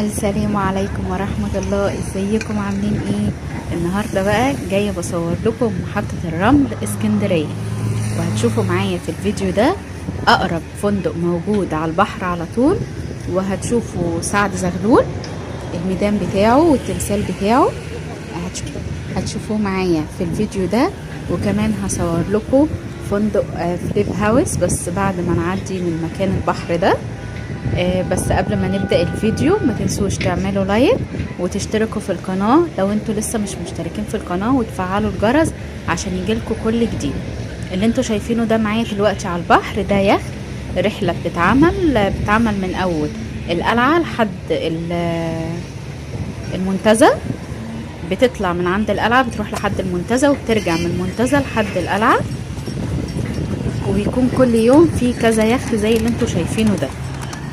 السلام عليكم ورحمة الله. ازيكم عاملين ايه؟ النهاردة بقى جاية بصور لكم محطة الرمل اسكندرية، وهتشوفوا معايا في الفيديو ده اقرب فندق موجود على البحر على طول، وهتشوفوا سعد زغلول الميدان بتاعه والتمثال بتاعه. هتشوفوه معايا في الفيديو ده، وكمان هصور لكم فندق فليب هاوس بس بعد ما نعدي من مكان البحر ده. بس قبل ما نبدأ الفيديو ما تنسوش تعملوا لايك وتشتركوا في القناة لو انتوا لسه مش مشتركين في القناة، وتفعلوا الجرس عشان يجيلكوا كل جديد. اللي انتوا شايفينه ده معايا دلوقتي على البحر ده يخت رحلة بتتعمل من اول القلعة لحد المنتزه. بتطلع من عند القلعة بتروح لحد المنتزه، وبترجع من المنتزه لحد القلعة، وبيكون كل يوم في كذا يخت زي اللي انتوا شايفينه ده.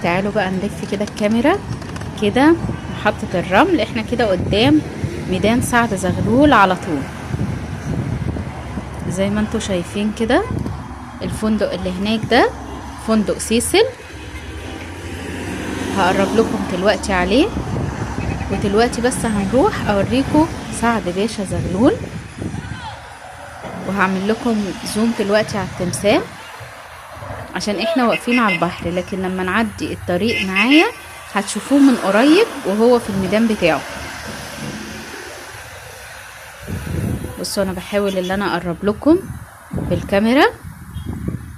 تعالوا بقى نلف كده الكاميرا كده. محطة الرمل احنا كده قدام ميدان سعد زغلول على طول زي ما انتوا شايفين كده. الفندق اللي هناك ده فندق سيسل، هقرب لكم دلوقتي عليه. ودلوقتي بس هنروح اوريكم سعد باشا زغلول، وهعمل لكم زوم دلوقتي على التمثال عشان احنا واقفين على البحر، لكن لما نعدي الطريق معايا هتشوفوه من قريب وهو في الميدان بتاعه. بصوا انا بحاول ان انا اقرب لكم بالكاميرا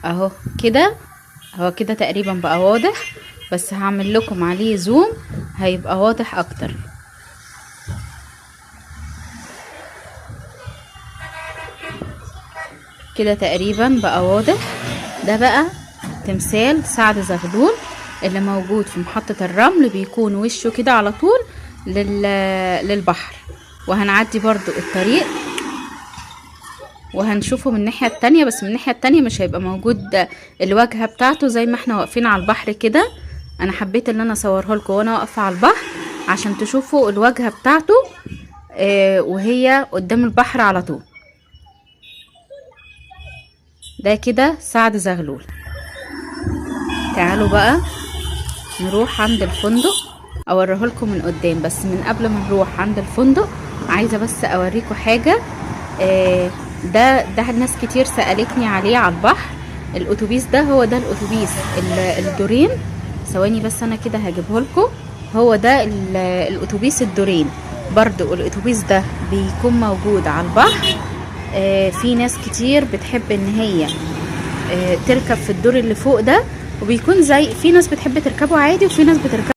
اهو كده. هو كده تقريبا بقى واضح، بس هعمل لكم عليه زوم هيبقى واضح اكتر. كده تقريبا بقى واضح. ده بقى تمثال سعد زغلول اللي موجود في محطة الرمل، بيكون وشه كده على طول للبحر. وهنعدي برضو الطريق وهنشوفه من الناحية التانية، بس من الناحية التانية مش هيبقى موجود الواجهة بتاعته زي ما احنا واقفين على البحر كده. انا حبيت ان انا اصوره لكم وانا واقفة على البحر عشان تشوفوا الواجهة بتاعته وهي قدام البحر على طول. ده كده سعد زغلول. تعالوا بقى نروح عند الفندق اوريه لكم من قدام، بس من قبل ما نروح عند الفندق عايزه بس اوريكم حاجه. ده ناس كتير سالتني عليه على البحر. الاتوبيس ده هو ده الاتوبيس الدورين. ثواني بس انا كده هجيبه لكم. هو ده الاتوبيس الدورين. برضو الاتوبيس ده بيكون موجود على البحر. في ناس كتير بتحب ان هي تركب في الدور اللي فوق ده، وبيكون زي في ناس بتحب تركبه عادي، وفي ناس بتركبه